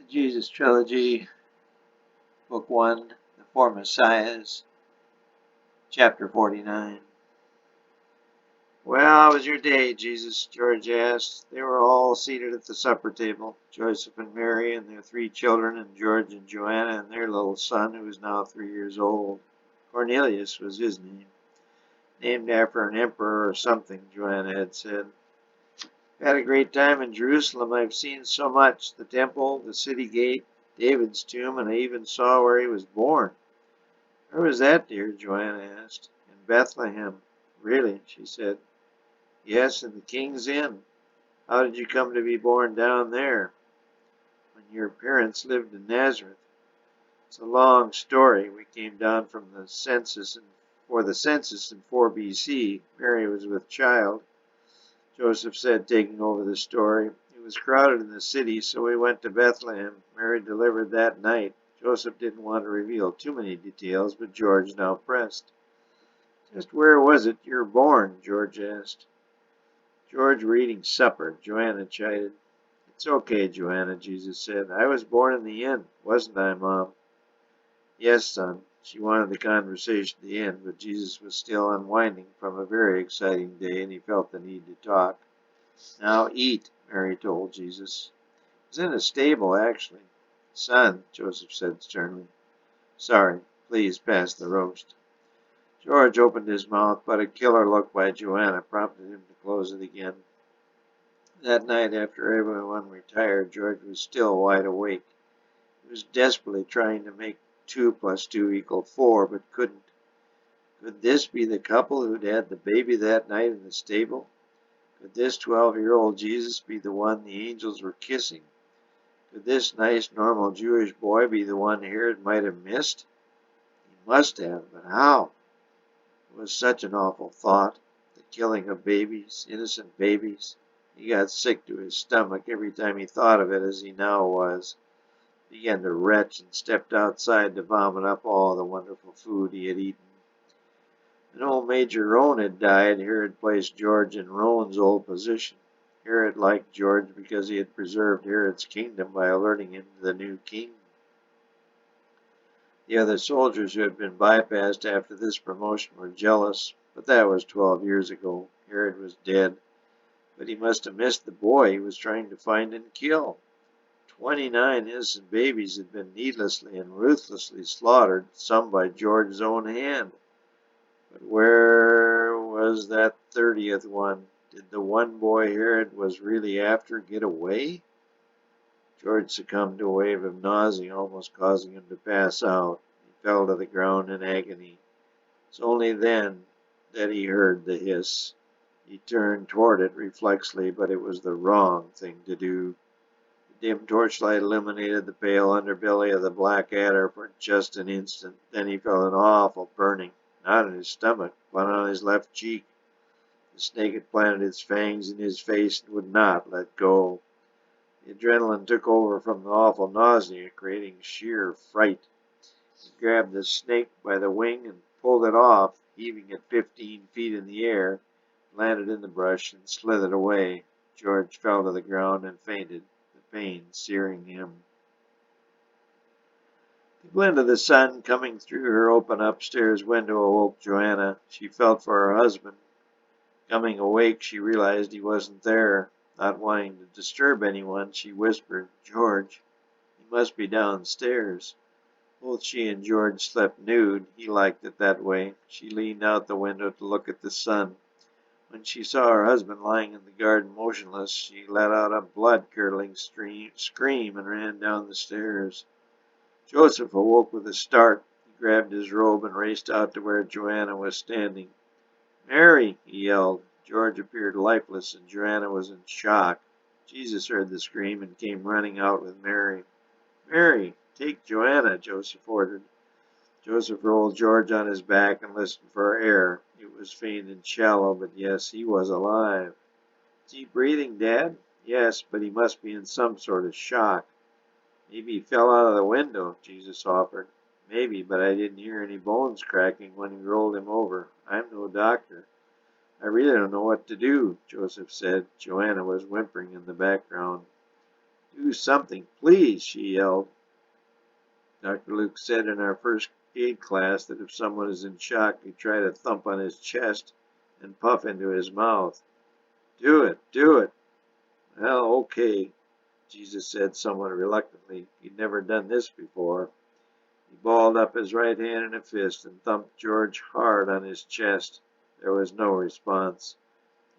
Jesus Trilogy, Book 1, The Four Messiahs, Chapter 49. "Well, how was your day, Jesus?" George asked. They were all seated at the supper table, Joseph and Mary and their 3 children, and George and Joanna and their little son, who was now 3 years old. Cornelius was his name, named after an emperor or something, Joanna had said. "Had a great time in Jerusalem. I've seen so much: the temple, the city gate, David's tomb, and I even saw where he was born." "Where was that, dear?" Joanna asked. "In Bethlehem." "Really?" she said. "Yes, in the King's Inn." "How did you come to be born down there, when your parents lived in Nazareth?" "It's a long story. We came down from the census for the census in 4 BC. Mary was with child," Joseph said, taking over the story. "It was crowded in the city, so we went to Bethlehem. Mary delivered that night." Joseph didn't want to reveal too many details, but George now pressed. "Just where was it you were born?" George asked. "George, we're eating supper," Joanna chided. "It's okay, Joanna," Jesus said. "I was born in the inn, wasn't I, Mom?" "Yes, son." She wanted the conversation to end, but Jesus was still unwinding from a very exciting day, and he felt the need to talk. "Now eat," Mary told Jesus. "It was in a stable, actually." "Son," Joseph said sternly. "Sorry. Please pass the roast." George opened his mouth, but a killer look by Joanna prompted him to close it again. That night, after everyone retired, George was still wide awake. He was desperately trying to make 2 plus 2 equal 4, but couldn't. Could this be the couple who'd had the baby that night in the stable? Could this 12-year-old Jesus be the one the angels were kissing? Could this nice, normal Jewish boy be the one Herod might have missed? He must have, but how? It was such an awful thought, the killing of babies, innocent babies. He got sick to his stomach every time he thought of it, as he now was. He began to retch and stepped outside to vomit up all the wonderful food he had eaten. When old Major Roan had died, Herod placed George in Roan's old position. Herod liked George because he had preserved Herod's kingdom by alerting him to the new king. The other soldiers who had been bypassed after this promotion were jealous, but that was 12 years ago. Herod was dead, but he must have missed the boy he was trying to find and kill. 29 innocent babies had been needlessly and ruthlessly slaughtered, some by George's own hand. But where was that 30th one? Did the one boy Herod was really after get away? George succumbed to a wave of nausea, almost causing him to pass out. He fell to the ground in agony. It was only then that he heard the hiss. He turned toward it reflexly, but it was the wrong thing to do. The dim torchlight illuminated the pale underbelly of the black adder for just an instant. Then he felt an awful burning, not in his stomach, but on his left cheek. The snake had planted its fangs in his face and would not let go. The adrenaline took over from the awful nausea, creating sheer fright. He grabbed the snake by the wing and pulled it off, heaving it 15 feet in the air, landed in the brush, and slithered away. George fell to the ground and fainted, the pain searing him. The glint of the sun coming through her open upstairs window awoke Joanna. She felt for her husband. Coming awake, she realized he wasn't there. Not wanting to disturb anyone, she whispered, "George, he must be downstairs." Both she and George slept nude. He liked it that way. She leaned out the window to look at the sun. When she saw her husband lying in the garden motionless, she let out a blood-curdling scream and ran down the stairs. Joseph awoke with a start. He grabbed his robe and raced out to where Joanna was standing. "Mary!" he yelled. George appeared lifeless, and Joanna was in shock. Jesus heard the scream and came running out with Mary. "Mary, take Joanna," Joseph ordered. Joseph rolled George on his back and listened for air. It was faint and shallow, but yes, he was alive. "Is he breathing, Dad?" "Yes, but he must be in some sort of shock." "Maybe he fell out of the window," Jesus offered. "Maybe, but I didn't hear any bones cracking when he rolled him over. I'm no doctor." "I really don't know what to do," Joseph said. Joanna was whimpering in the background. Do something, please, she yelled. Dr. Luke said in our first aid class that if someone is in shock, you try to thump on his chest and puff into his mouth. Do it, do it. Well, okay, Jesus said somewhat reluctantly. He'd never done this before. He balled up his right hand in a fist and thumped George hard on his chest. There was no response.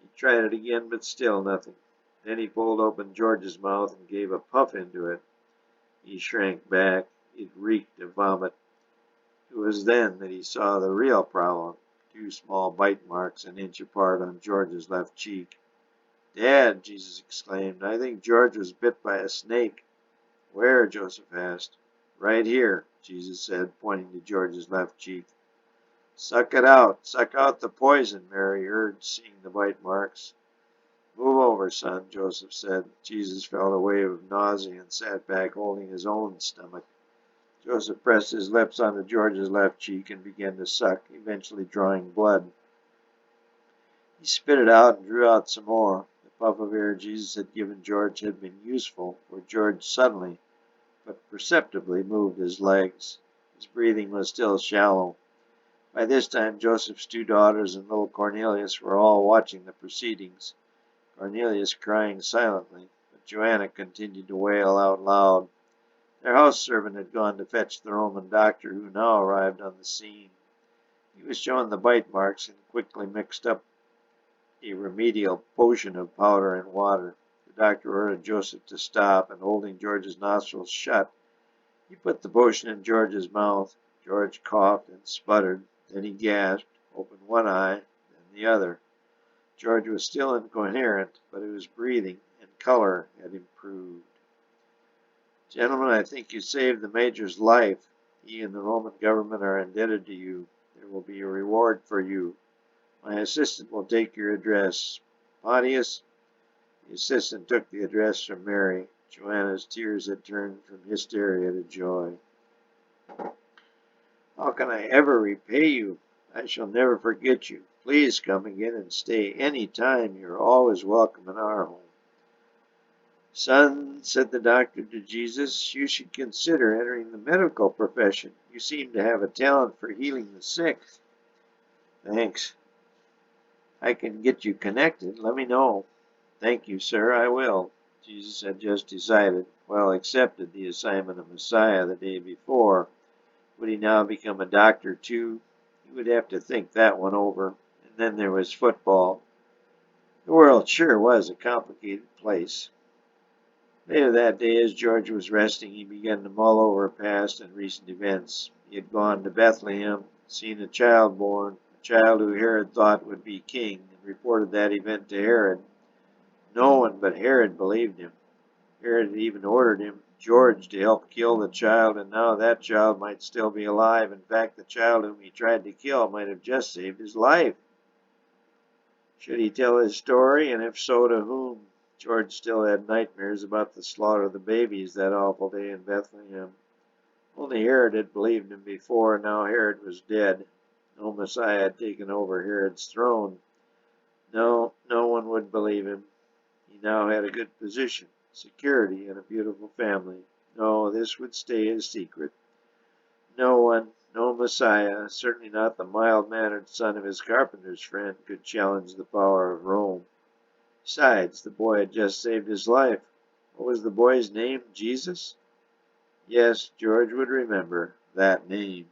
He tried it again, but still nothing. Then he pulled open George's mouth and gave a puff into it. He shrank back. It reeked of vomit. It was then that he saw the real problem. 2 small bite marks an inch apart on George's left cheek. Dad, Jesus exclaimed, I think George was bit by a snake. Where? Joseph asked. Right here, Jesus said, pointing to George's left cheek. Suck it out. Suck out the poison, Mary urged, seeing the bite marks. Move over, son, Joseph said. Jesus felt a wave of nausea and sat back, holding his own stomach. Joseph pressed his lips onto George's left cheek and began to suck, eventually drawing blood. He spit it out and drew out some more. The puff of air Jesus had given George had been useful, for George suddenly, but perceptibly, moved his legs. His breathing was still shallow. By this time, Joseph's 2 daughters and little Cornelius were all watching the proceedings, Cornelius crying silently, but Joanna continued to wail out loud. Their house servant had gone to fetch the Roman doctor, who now arrived on the scene. He was shown the bite marks and quickly mixed up a remedial potion of powder and water. The doctor ordered Joseph to stop, and holding George's nostrils shut, he put the potion in George's mouth. George coughed and sputtered. Then he gasped, opened one eye, then the other. George was still incoherent, but his breathing and color had improved. Gentlemen, I think you saved the major's life. He and the Roman government are indebted to you. There will be a reward for you. My assistant will take your address. Pontius? The assistant took the address from Mary. Joanna's tears had turned from hysteria to joy. How can I ever repay you? I shall never forget you. Please come again and stay any time. You're always welcome in our home. Son, said the doctor to Jesus, you should consider entering the medical profession. You seem to have a talent for healing the sick. Thanks. I can get you connected. Let me know. Thank you, sir, I will. Jesus had just decided, accepted the assignment of Messiah the day before. Would he now become a doctor too? He would have to think that one over. And then there was football. The world sure was a complicated place. Later that day, as George was resting, he began to mull over past and recent events. He had gone to Bethlehem, seen a child born, a child who Herod thought would be king, and reported that event to Herod. No one but Herod believed him. Herod had even ordered him, George, to help kill the child, and now that child might still be alive. In fact, the child whom he tried to kill might have just saved his life. Should he tell his story, and if so, to whom? George still had nightmares about the slaughter of the babies that awful day in Bethlehem. Only Herod had believed him before, and now Herod was dead. No Messiah had taken over Herod's throne. No one would believe him. He now had a good position, security, and a beautiful family. No, this would stay a secret. No one, no Messiah, certainly not the mild-mannered son of his carpenter's friend, could challenge the power of Rome. Besides, the boy had just saved his life. What was the boy's name? Jesus? Yes, George would remember that name.